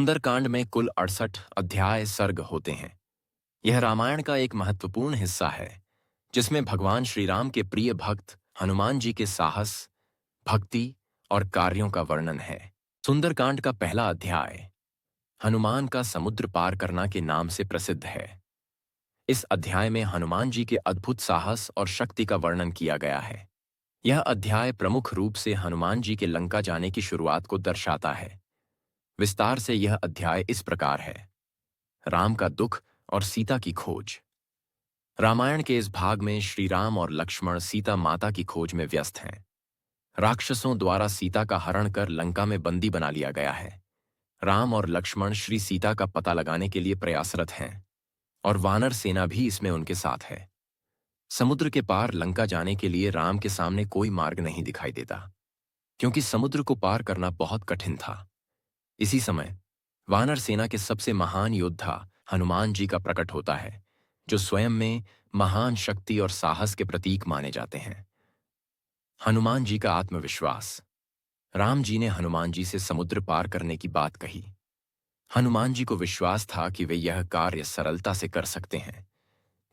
सुंदरकांड में कुल 68 अध्याय सर्ग होते हैं। यह रामायण का एक महत्वपूर्ण हिस्सा है जिसमें भगवान श्री राम के प्रिय भक्त हनुमान जी के साहस, भक्ति और कार्यों का वर्णन है। सुंदरकांड का पहला अध्याय हनुमान का समुद्र पार करना के नाम से प्रसिद्ध है। इस अध्याय में हनुमान जी के अद्भुत साहस और शक्ति का वर्णन किया गया है। यह अध्याय प्रमुख रूप से हनुमान जी के लंका जाने की शुरुआत को दर्शाता है। विस्तार से यह अध्याय इस प्रकार है। राम का दुख और सीता की खोज। रामायण के इस भाग में श्री राम और लक्ष्मण सीता माता की खोज में व्यस्त हैं। राक्षसों द्वारा सीता का हरण कर लंका में बंदी बना लिया गया है। राम और लक्ष्मण श्री सीता का पता लगाने के लिए प्रयासरत हैं और वानर सेना भी इसमें उनके साथ है। समुद्र के पार लंका जाने के लिए राम के सामने कोई मार्ग नहीं दिखाई देता, क्योंकि समुद्र को पार करना बहुत कठिन था। इसी समय वानर सेना के सबसे महान योद्धा हनुमान जी का प्रकट होता है, जो स्वयं में महान शक्ति और साहस के प्रतीक माने जाते हैं। हनुमान जी का आत्मविश्वास। राम जी ने हनुमान जी से समुद्र पार करने की बात कही। हनुमान जी को विश्वास था कि वे यह कार्य सरलता से कर सकते हैं,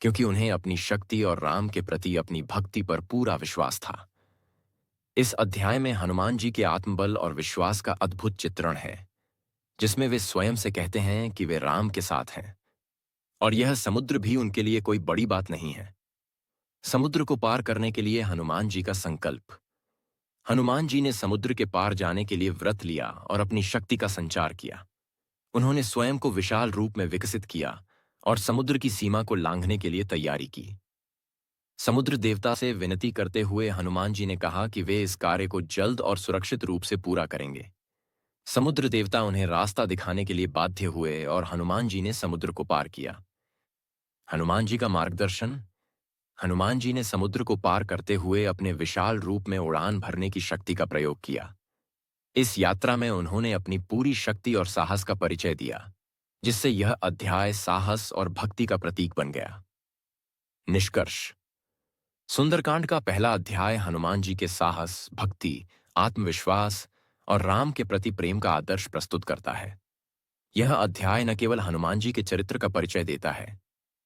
क्योंकि उन्हें अपनी शक्ति और राम के प्रति अपनी भक्ति पर पूरा विश्वास था। इस अध्याय में हनुमान जी के आत्मबल और विश्वास का अद्भुत चित्रण है, जिसमें वे स्वयं से कहते हैं कि वे राम के साथ हैं और यह समुद्र भी उनके लिए कोई बड़ी बात नहीं है। समुद्र को पार करने के लिए हनुमान जी का संकल्प। हनुमान जी ने समुद्र के पार जाने के लिए व्रत लिया और अपनी शक्ति का संचार किया। उन्होंने स्वयं को विशाल रूप में विकसित किया और समुद्र की सीमा को लांघने के लिए तैयारी की। समुद्र देवता से विनती करते हुए हनुमान जी ने कहा कि वे इस कार्य को जल्द और सुरक्षित रूप से पूरा करेंगे। समुद्र देवता उन्हें रास्ता दिखाने के लिए बाध्य हुए और हनुमान जी ने समुद्र को पार किया। हनुमान जी का मार्गदर्शन। हनुमान जी ने समुद्र को पार करते हुए अपने विशाल रूप में उड़ान भरने की शक्ति का प्रयोग किया। इस यात्रा में उन्होंने अपनी पूरी शक्ति और साहस का परिचय दिया, जिससे यह अध्याय साहस और भक्ति का प्रतीक बन गया। निष्कर्ष। सुंदरकांड का पहला अध्याय हनुमान जी के साहस, भक्ति, आत्मविश्वास और राम के प्रति प्रेम का आदर्श प्रस्तुत करता है। यह अध्याय न केवल हनुमान जी के चरित्र का परिचय देता है,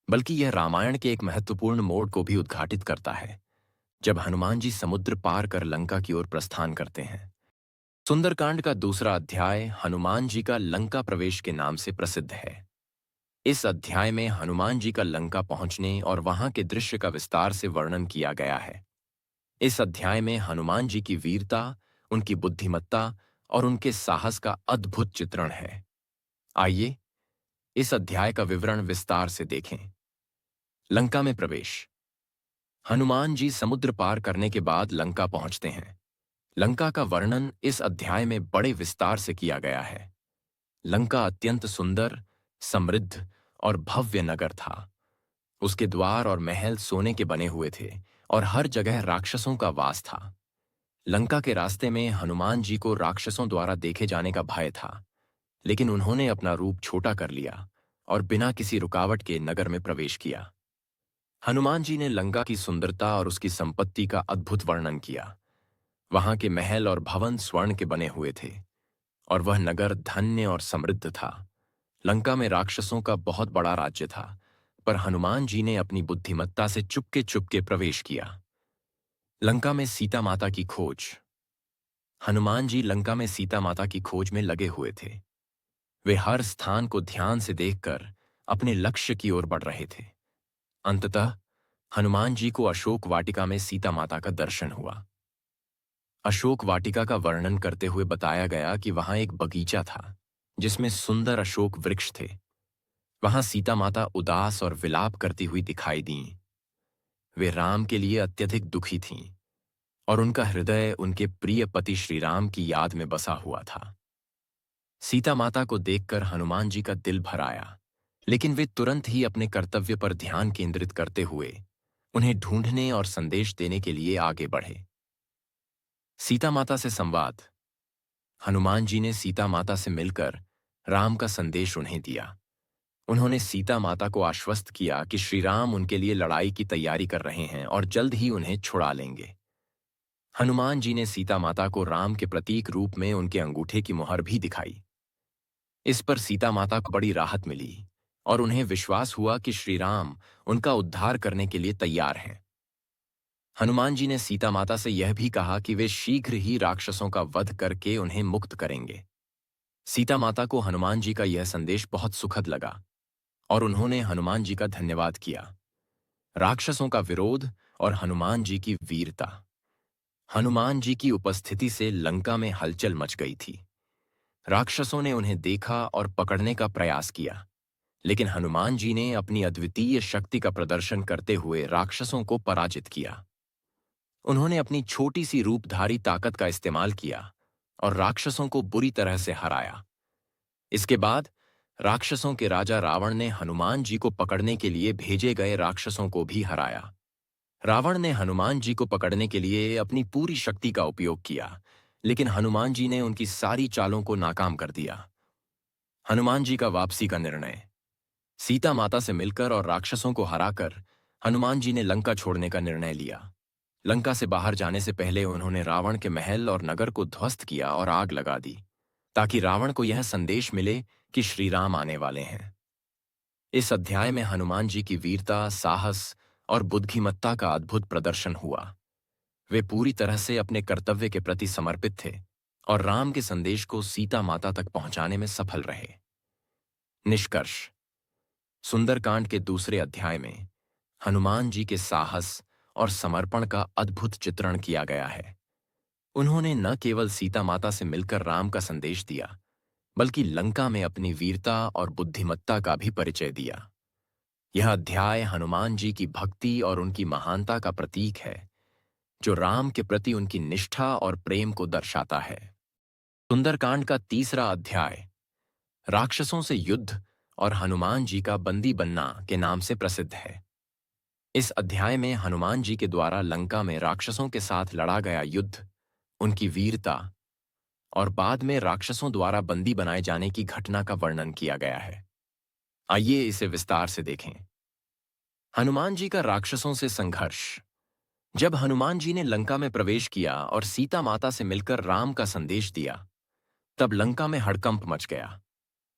बल्कि यह रामायण के एक महत्वपूर्ण मोड़ को भी उद्घाटित करता है, जब हनुमान जी समुद्र पार कर लंका की ओर प्रस्थान करते हैं। सुंदरकांड का दूसरा अध्याय हनुमान जी का लंका प्रवेश के नाम से प्रसिद्ध है। इस अध्याय में हनुमान जी का लंका पहुंचने और वहां के दृश्य का विस्तार से वर्णन किया गया है। इस अध्याय में हनुमान जी की वीरता, उनकी बुद्धिमत्ता और उनके साहस का अद्भुत चित्रण है। आइए इस अध्याय का विवरण विस्तार से देखें। लंका में प्रवेश। हनुमान जी समुद्र पार करने के बाद लंका पहुंचते हैं। लंका का वर्णन इस अध्याय में बड़े विस्तार से किया गया है। लंका अत्यंत सुंदर, समृद्ध और भव्य नगर था। उसके द्वार और महल सोने के बने हुए थे और हर जगह राक्षसों का वास था। लंका के रास्ते में हनुमान जी को राक्षसों द्वारा देखे जाने का भय था, लेकिन उन्होंने अपना रूप छोटा कर लिया और बिना किसी रुकावट के नगर में प्रवेश किया। हनुमान जी ने लंका की सुंदरता और उसकी संपत्ति का अद्भुत वर्णन किया। वहां के महल और भवन स्वर्ण के बने हुए थे और वह नगर धन्य और समृद्ध था। लंका में राक्षसों का बहुत बड़ा राज्य था, पर हनुमान जी ने अपनी बुद्धिमत्ता से चुपके चुपके प्रवेश किया। लंका में सीता माता की खोज। हनुमान जी लंका में सीता माता की खोज में लगे हुए थे। वे हर स्थान को ध्यान से देखकर अपने लक्ष्य की ओर बढ़ रहे थे। अंततः हनुमान जी को अशोक वाटिका में सीता माता का दर्शन हुआ। अशोक वाटिका का वर्णन करते हुए बताया गया कि वहां एक बगीचा था, जिसमें सुंदर अशोक वृक्ष थे। वहां सीता माता उदास और विलाप करती हुई दिखाई दीं। वे राम के लिए अत्यधिक दुखी थीं और उनका हृदय उनके प्रिय पति श्री राम की याद में बसा हुआ था। सीता माता को देखकर हनुमान जी का दिल भर आया, लेकिन वे तुरंत ही अपने कर्तव्य पर ध्यान केंद्रित करते हुए उन्हें ढूंढने और संदेश देने के लिए आगे बढ़े। सीता माता से संवाद। हनुमान जी ने सीता माता से मिलकर राम का संदेश उन्हें दिया। उन्होंने सीता माता को आश्वस्त किया कि श्री राम उनके लिए लड़ाई की तैयारी कर रहे हैं और जल्द ही उन्हें छुड़ा लेंगे। हनुमान जी ने सीता माता को राम के प्रतीक रूप में उनके अंगूठे की मुहर भी दिखाई। इस पर सीता माता को बड़ी राहत मिली और उन्हें विश्वास हुआ कि श्री राम उनका उद्धार करने के लिए तैयार हैं। हनुमान जी ने सीता माता से यह भी कहा कि वे शीघ्र ही राक्षसों का वध करके उन्हें मुक्त करेंगे। सीता माता को हनुमान जी का यह संदेश बहुत सुखद लगा और उन्होंने हनुमान जी का धन्यवाद किया। राक्षसों का विरोध और हनुमान जी की वीरता। हनुमान जी की उपस्थिति से लंका में हलचल मच गई थी। राक्षसों ने उन्हें देखा और पकड़ने का प्रयास किया, लेकिन हनुमान जी ने अपनी अद्वितीय शक्ति का प्रदर्शन करते हुए राक्षसों को पराजित किया। उन्होंने अपनी छोटी सी रूपधारी ताकत का इस्तेमाल किया और राक्षसों को बुरी तरह से हराया। इसके बाद राक्षसों के राजा रावण ने हनुमान जी को पकड़ने के लिए भेजे गए राक्षसों को भी हराया। रावण ने हनुमान जी को पकड़ने के लिए अपनी पूरी शक्ति का उपयोग किया, लेकिन हनुमान जी ने उनकी सारी चालों को नाकाम कर दिया। हनुमान जी का वापसी का निर्णय। सीता माता से मिलकर और राक्षसों को हराकर हनुमान जी ने लंका छोड़ने का निर्णय लिया। लंका से बाहर जाने से पहले उन्होंने रावण के महल और नगर को ध्वस्त किया और आग लगा दी, ताकि रावण को यह संदेश मिले कि श्री राम आने वाले हैं। इस अध्याय में हनुमान जी की वीरता, साहस और बुद्धिमत्ता का अद्भुत प्रदर्शन हुआ। वे पूरी तरह से अपने कर्तव्य के प्रति समर्पित थे और राम के संदेश को सीता माता तक पहुंचाने में सफल रहे। निष्कर्ष। सुंदरकांड के दूसरे अध्याय में हनुमान जी के साहस और समर्पण का अद्भुत चित्रण किया गया है। उन्होंने न केवल सीता माता से मिलकर राम का संदेश दिया, बल्कि लंका में अपनी वीरता और बुद्धिमत्ता का भी परिचय दिया। यह अध्याय हनुमान जी की भक्ति और उनकी महानता का प्रतीक है, जो राम के प्रति उनकी निष्ठा और प्रेम को दर्शाता है। सुंदरकांड का तीसरा अध्याय राक्षसों से युद्ध और हनुमान जी का बंदी बनना के नाम से प्रसिद्ध है। इस अध्याय में हनुमान जी के द्वारा लंका में राक्षसों के साथ लड़ा गया युद्ध, उनकी वीरता और बाद में राक्षसों द्वारा बंदी बनाए जाने की घटना का वर्णन किया गया है। आइए इसे विस्तार से देखें। हनुमान जी का राक्षसों से संघर्ष। जब हनुमान जी ने लंका में प्रवेश किया और सीता माता से मिलकर राम का संदेश दिया, तब लंका में हड़कंप मच गया।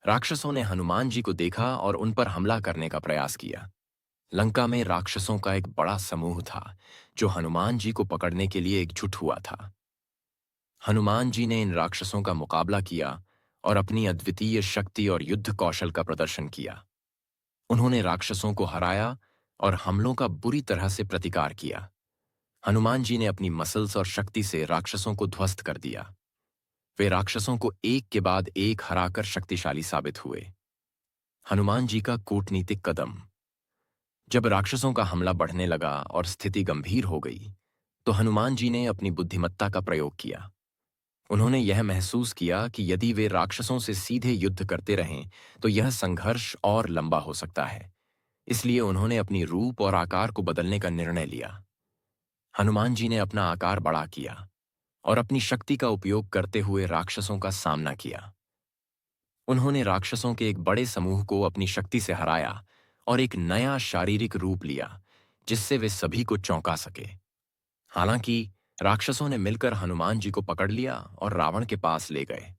राक्षसों ने हनुमान जी को देखा और उन पर हमला करने का प्रयास किया। लंका में राक्षसों का एक बड़ा समूह था, जो हनुमान जी को पकड़ने के लिए एकजुट हुआ था। हनुमान जी ने इन राक्षसों का मुकाबला किया और अपनी अद्वितीय शक्ति और युद्ध कौशल का प्रदर्शन किया। उन्होंने राक्षसों को हराया और हमलों का बुरी तरह से प्रतिकार किया। हनुमान जी ने अपनी मसल्स और शक्ति से राक्षसों को ध्वस्त कर दिया। वे राक्षसों को एक के बाद एक हराकर शक्तिशाली साबित हुए। हनुमान जी का कूटनीतिक कदम। जब राक्षसों का हमला बढ़ने लगा और स्थिति गंभीर हो गई, तो हनुमान जी ने अपनी बुद्धिमत्ता का प्रयोग किया। उन्होंने यह महसूस किया कि यदि वे राक्षसों से सीधे युद्ध करते रहें तो यह संघर्ष और लंबा हो सकता है। इसलिए उन्होंने अपनी रूप और आकार को बदलने का निर्णय लिया। हनुमान जी ने अपना आकार बड़ा किया और अपनी शक्ति का उपयोग करते हुए राक्षसों का सामना किया। उन्होंने राक्षसों के एक बड़े समूह को अपनी शक्ति से हराया और एक नया शारीरिक रूप लिया, जिससे वे सभी को चौंका सके। हालांकि राक्षसों ने मिलकर हनुमान जी को पकड़ लिया और रावण के पास ले गए।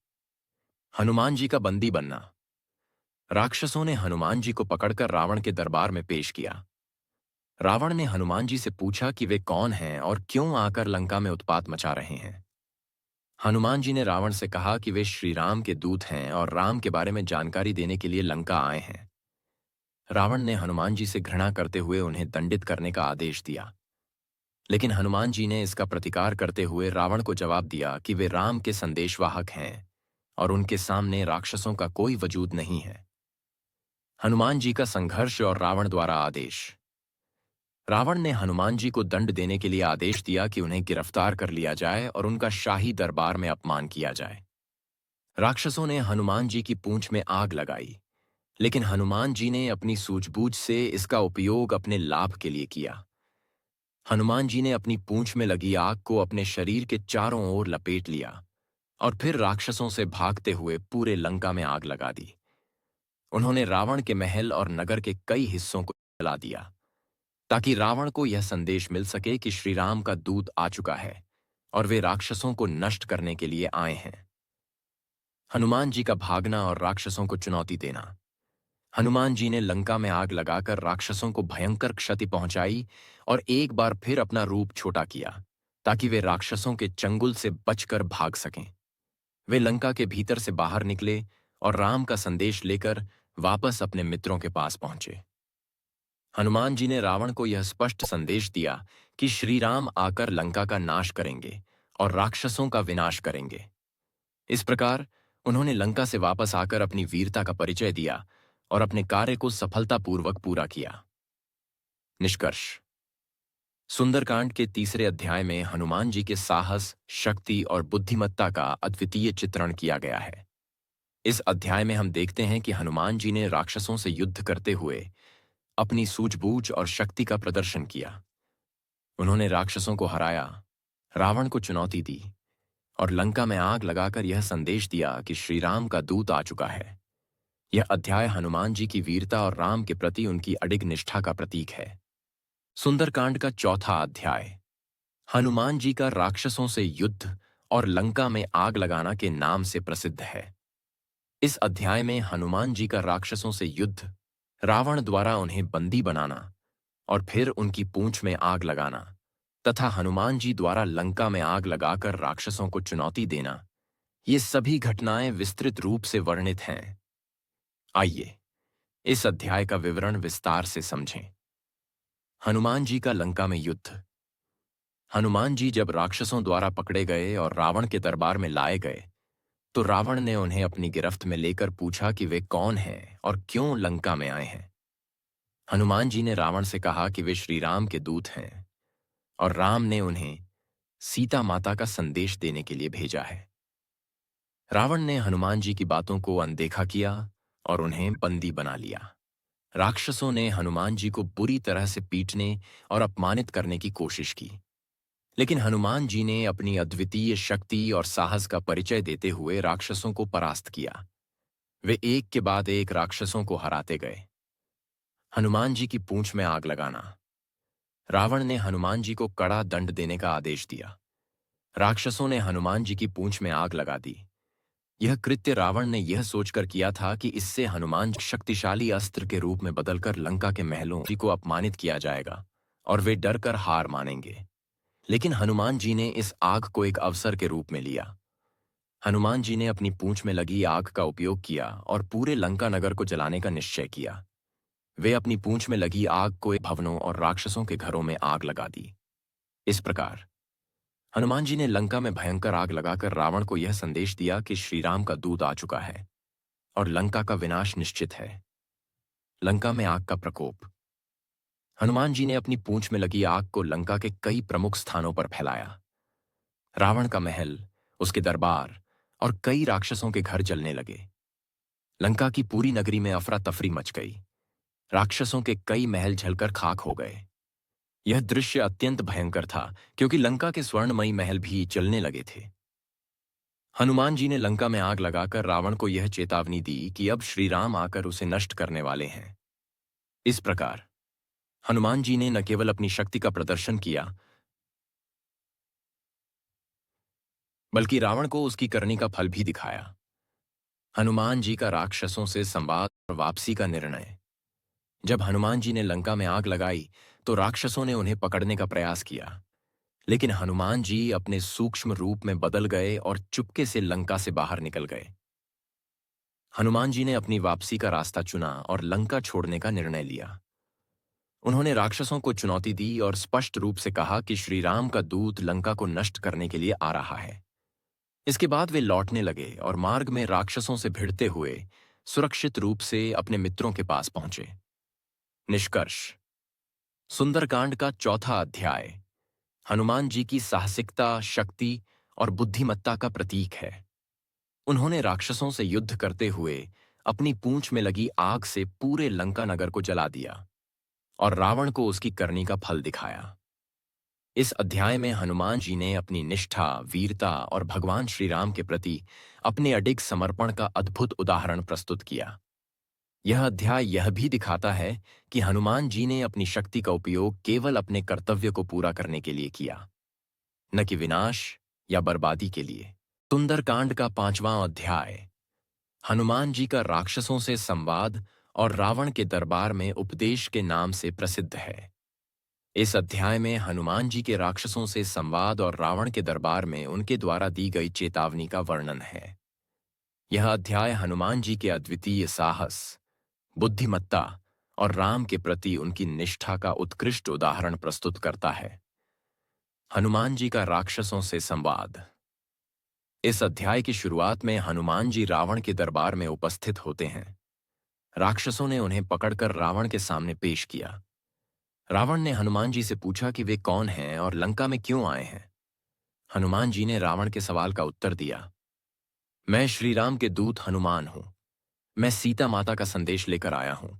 हनुमान जी का बंदी बनना। राक्षसों ने हनुमान जी को पकड़कर रावण के दरबार में पेश किया। रावण ने हनुमान जी से पूछा कि वे कौन हैं और क्यों आकर लंका में उत्पात मचा रहे हैं। हनुमान जी ने रावण से कहा कि वे श्री राम के दूत हैं और राम के बारे में जानकारी देने के लिए लंका आए हैं। रावण ने हनुमान जी से घृणा करते हुए उन्हें दंडित करने का आदेश दिया, लेकिन हनुमान जी ने इसका प्रतिकार करते हुए रावण को जवाब दिया कि वे राम के संदेशवाहक हैं और उनके सामने राक्षसों का कोई वजूद नहीं है। हनुमान जी का संघर्ष और रावण द्वारा आदेश। रावण ने हनुमान जी को दंड देने के लिए आदेश दिया कि उन्हें गिरफ्तार कर लिया जाए और उनका शाही दरबार में अपमान किया जाए। राक्षसों ने हनुमान जी की पूंछ में आग लगाई, लेकिन हनुमान जी ने अपनी सूझबूझ से इसका उपयोग अपने लाभ के लिए किया। हनुमान जी ने अपनी पूंछ में लगी आग को अपने शरीर के चारों ओर लपेट लिया और फिर राक्षसों से भागते हुए पूरे लंका में आग लगा दी। उन्होंने रावण के महल और नगर के कई हिस्सों को जला दिया, ताकि रावण को यह संदेश मिल सके कि श्री राम का दूत आ चुका है और वे राक्षसों को नष्ट करने के लिए आए हैं। हनुमान जी का भागना और राक्षसों को चुनौती देना। हनुमान जी ने लंका में आग लगाकर राक्षसों को भयंकर क्षति पहुंचाई और एक बार फिर अपना रूप छोटा किया ताकि वे राक्षसों के चंगुल से बचकर भाग सकें। वे लंका के भीतर से बाहर निकले और राम का संदेश लेकर वापस अपने मित्रों के पास पहुंचे। हनुमान जी ने रावण को यह स्पष्ट संदेश दिया कि श्री राम आकर लंका का नाश करेंगे और राक्षसों का विनाश करेंगे। इस प्रकार उन्होंने लंका से वापस आकर अपनी वीरता का परिचय दिया और अपने कार्य को सफलतापूर्वक पूरा किया। निष्कर्ष। सुंदरकांड के तीसरे अध्याय में हनुमान जी के साहस, शक्ति और बुद्धिमत्ता का अद्वितीय चित्रण किया गया है। इस अध्याय में हम देखते हैं कि हनुमान जी ने राक्षसों से युद्ध करते हुए अपनी सूझबूझ और शक्ति का प्रदर्शन किया। उन्होंने राक्षसों को हराया, रावण को चुनौती दी और लंका में आग लगाकर यह संदेश दिया कि श्री राम का दूत आ चुका है। यह अध्याय हनुमान जी की वीरता और राम के प्रति उनकी अडिग निष्ठा का प्रतीक है। सुंदरकांड का चौथा अध्याय हनुमान जी का राक्षसों से युद्ध और लंका में आग लगाना के नाम से प्रसिद्ध है। इस अध्याय में हनुमान जी का राक्षसों से युद्ध, रावण द्वारा उन्हें बंदी बनाना और फिर उनकी पूंछ में आग लगाना तथा हनुमान जी द्वारा लंका में आग लगाकर राक्षसों को चुनौती देना, ये सभी घटनाएं विस्तृत रूप से वर्णित हैं। आइए इस अध्याय का विवरण विस्तार से समझें। हनुमान जी का लंका में युद्ध। हनुमान जी जब राक्षसों द्वारा पकड़े गए और रावण के दरबार में लाए गए तो रावण ने उन्हें अपनी गिरफ्त में लेकर पूछा कि वे कौन हैं और क्यों लंका में आए हैं। हनुमान जी ने रावण से कहा कि वे श्री राम के दूत हैं और राम ने उन्हें सीता माता का संदेश देने के लिए भेजा है। रावण ने हनुमान जी की बातों को अनदेखा किया और उन्हें बंदी बना लिया। राक्षसों ने हनुमान जी को बुरी तरह से पीटने और अपमानित करने की कोशिश की, लेकिन हनुमान जी ने अपनी अद्वितीय शक्ति और साहस का परिचय देते हुए राक्षसों को परास्त किया। वे एक के बाद एक राक्षसों को हराते गए। हनुमान जी की पूंछ में आग लगाना। रावण ने हनुमान जी को कड़ा दंड देने का आदेश दिया। राक्षसों ने हनुमान जी की पूंछ में आग लगा दी। यह कृत्य रावण ने यह सोचकर किया था कि इससे हनुमान शक्तिशाली अस्त्र के रूप में बदलकर लंका के महलों को अपमानित किया जाएगा और वे डरकर हार मानेंगे। लेकिन हनुमान जी ने इस आग को एक अवसर के रूप में लिया। हनुमान जी ने अपनी पूंछ में लगी आग का उपयोग किया और पूरे लंका नगर को जलाने का निश्चय किया। वे अपनी पूंछ में लगी आग को भवनों और राक्षसों के घरों में आग लगा दी। इस प्रकार हनुमान जी ने लंका में भयंकर आग लगाकर रावण को यह संदेश दिया कि श्री राम का दूत आ चुका है और लंका का विनाश निश्चित है। लंका में आग का प्रकोप। हनुमान जी ने अपनी पूंछ में लगी आग को लंका के कई प्रमुख स्थानों पर फैलाया। रावण का महल, उसके दरबार और कई राक्षसों के घर जलने लगे। लंका की पूरी नगरी में अफरा तफरी मच गई। राक्षसों के कई महल जलकर खाक हो गए। यह दृश्य अत्यंत भयंकर था क्योंकि लंका के स्वर्णमयी महल भी जलने लगे थे। हनुमान जी ने लंका में आग लगाकर रावण को यह चेतावनी दी कि अब श्री राम आकर उसे नष्ट करने वाले हैं। इस प्रकार हनुमान जी ने न केवल अपनी शक्ति का प्रदर्शन किया बल्कि रावण को उसकी करनी का फल भी दिखाया। हनुमान जी का राक्षसों से संवाद और वापसी का निर्णय। जब हनुमान जी ने लंका में आग लगाई तो राक्षसों ने उन्हें पकड़ने का प्रयास किया, लेकिन हनुमान जी अपने सूक्ष्म रूप में बदल गए और चुपके से लंका से बाहर निकल गए। हनुमान जी ने अपनी वापसी का रास्ता चुना और लंका छोड़ने का निर्णय लिया। उन्होंने राक्षसों को चुनौती दी और स्पष्ट रूप से कहा कि श्री राम का दूत लंका को नष्ट करने के लिए आ रहा है। इसके बाद वे लौटने लगे और मार्ग में राक्षसों से भिड़ते हुए सुरक्षित रूप से अपने मित्रों के पास पहुंचे। निष्कर्ष। सुंदरकांड का चौथा अध्याय हनुमान जी की साहसिकता, शक्ति और बुद्धिमत्ता का प्रतीक है। उन्होंने राक्षसों से युद्ध करते हुए अपनी पूंछ में लगी आग से पूरे लंका नगर को जला दिया और रावण को उसकी करनी का फल दिखाया। इस अध्याय में हनुमान जी ने अपनी निष्ठा, वीरता और भगवान श्री राम के प्रति अपने अडिग समर्पण का अद्भुत उदाहरण प्रस्तुत किया। यह अध्याय यह भी दिखाता है कि हनुमान जी ने अपनी शक्ति का उपयोग केवल अपने कर्तव्य को पूरा करने के लिए किया, न कि विनाश या बर्बादी के लिए। सुंदरकांड का 5वां अध्याय हनुमान जी का राक्षसों से संवाद और रावण के दरबार में उपदेश के नाम से प्रसिद्ध है। इस अध्याय में हनुमान जी के राक्षसों से संवाद और रावण के दरबार में उनके द्वारा दी गई चेतावनी का वर्णन है। यह अध्याय हनुमान जी के अद्वितीय साहस, बुद्धिमत्ता और राम के प्रति उनकी निष्ठा का उत्कृष्ट उदाहरण प्रस्तुत करता है। हनुमान जी का राक्षसों से संवाद। इस अध्याय की शुरुआत में हनुमान जी रावण के दरबार में उपस्थित होते हैं। राक्षसों ने उन्हें पकड़कर रावण के सामने पेश किया। रावण ने हनुमान जी से पूछा कि वे कौन हैं और लंका में क्यों आए हैं। हनुमान जी ने रावण के सवाल का उत्तर दिया, मैं श्री राम के दूत हनुमान हूं। मैं सीता माता का संदेश लेकर आया हूं।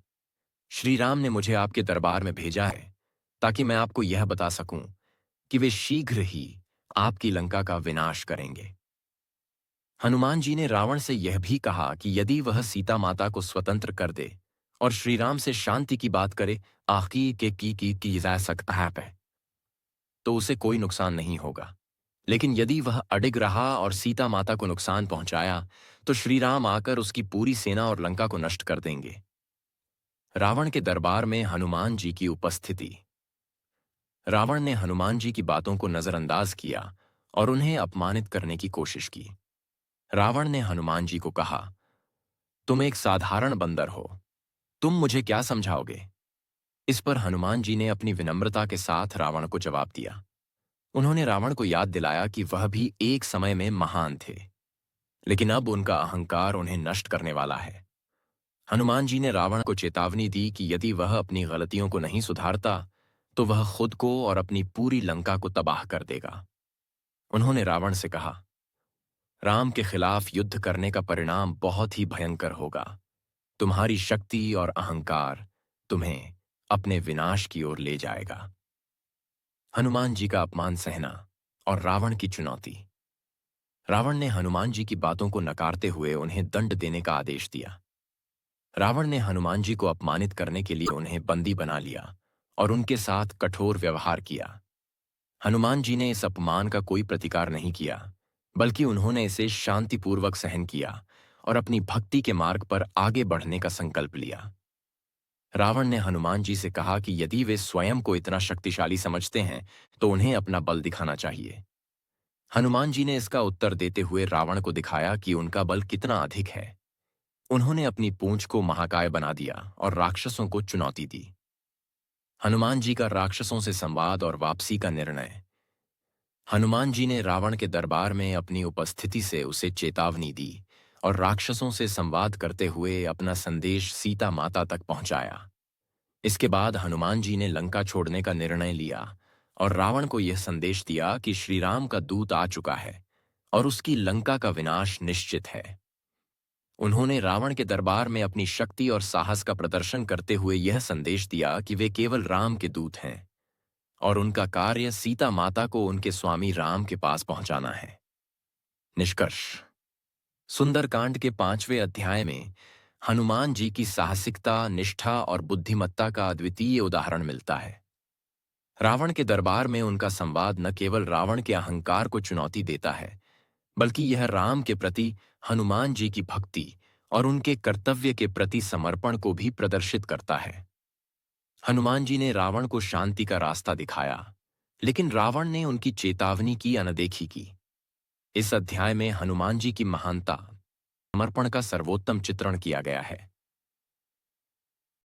श्री राम ने मुझे आपके दरबार में भेजा है ताकि मैं आपको यह बता सकूं कि वे शीघ्र ही आपकी लंका का विनाश करेंगे। हनुमान जी ने रावण से यह भी कहा कि यदि वह सीता माता को स्वतंत्र कर दे और श्री राम से शांति की बात करे, आखिर के की जा सकता है, तो उसे कोई नुकसान नहीं होगा। लेकिन यदि वह अडिग रहा और सीता माता को नुकसान पहुंचाया, तो श्री राम आकर उसकी पूरी सेना और लंका को नष्ट कर देंगे। रावण के दरबार में हनुमान जी की उपस्थिति। रावण ने हनुमान जी की बातों को नजरअंदाज किया और उन्हें अपमानित करने की कोशिश की। रावण ने हनुमान जी को कहा, तुम एक साधारण बंदर हो, तुम मुझे क्या समझाओगे। इस पर हनुमान जी ने अपनी विनम्रता के साथ रावण को जवाब दिया। उन्होंने रावण को याद दिलाया कि वह भी एक समय में महान थे, लेकिन अब उनका अहंकार उन्हें नष्ट करने वाला है। हनुमान जी ने रावण को चेतावनी दी कि यदि वह अपनी गलतियों को नहीं सुधारता, तो वह खुद को और अपनी पूरी लंका को तबाह कर देगा। उन्होंने रावण से कहा, राम के खिलाफ युद्ध करने का परिणाम बहुत ही भयंकर होगा। तुम्हारी शक्ति और अहंकार तुम्हें अपने विनाश की ओर ले जाएगा। हनुमान जी का अपमान सहना और रावण की चुनौती। रावण ने हनुमान जी की बातों को नकारते हुए उन्हें दंड देने का आदेश दिया। रावण ने हनुमान जी को अपमानित करने के लिए उन्हें बंदी बना लिया और उनके साथ कठोर व्यवहार किया। हनुमान जी ने इस अपमान का कोई प्रतिकार नहीं किया, बल्कि उन्होंने इसे शांतिपूर्वक सहन किया और अपनी भक्ति के मार्ग पर आगे बढ़ने का संकल्प लिया। रावण ने हनुमान जी से कहा कि यदि वे स्वयं को इतना शक्तिशाली समझते हैं, तो उन्हें अपना बल दिखाना चाहिए। हनुमान जी ने इसका उत्तर देते हुए रावण को दिखाया कि उनका बल कितना अधिक है। उन्होंने अपनी पूंछ को महाकाय बना दिया और राक्षसों को चुनौती दी। हनुमान जी का राक्षसों से संवाद और वापसी का निर्णय। हनुमान जी ने रावण के दरबार में अपनी उपस्थिति से उसे चेतावनी दी और राक्षसों से संवाद करते हुए अपना संदेश सीता माता तक पहुंचाया। इसके बाद हनुमान जी ने लंका छोड़ने का निर्णय लिया और रावण को यह संदेश दिया कि श्री राम का दूत आ चुका है और उसकी लंका का विनाश निश्चित है। उन्होंने रावण के दरबार में अपनी शक्ति और साहस का प्रदर्शन करते हुए यह संदेश दिया कि वे केवल राम के दूत हैं और उनका कार्य सीता माता को उनके स्वामी राम के पास पहुंचाना है। निष्कर्ष। सुंदरकांड के 5वें अध्याय में हनुमान जी की साहसिकता, निष्ठा और बुद्धिमत्ता का अद्वितीय उदाहरण मिलता है। रावण के दरबार में उनका संवाद न केवल रावण के अहंकार को चुनौती देता है, बल्कि यह राम के प्रति हनुमान जी की भक्ति और उनके कर्तव्य के प्रति समर्पण को भी प्रदर्शित करता है। हनुमान जी ने रावण को शांति का रास्ता दिखाया, लेकिन रावण ने उनकी चेतावनी की अनदेखी की। इस अध्याय में हनुमान जी की महानता, समर्पण का सर्वोत्तम चित्रण किया गया है।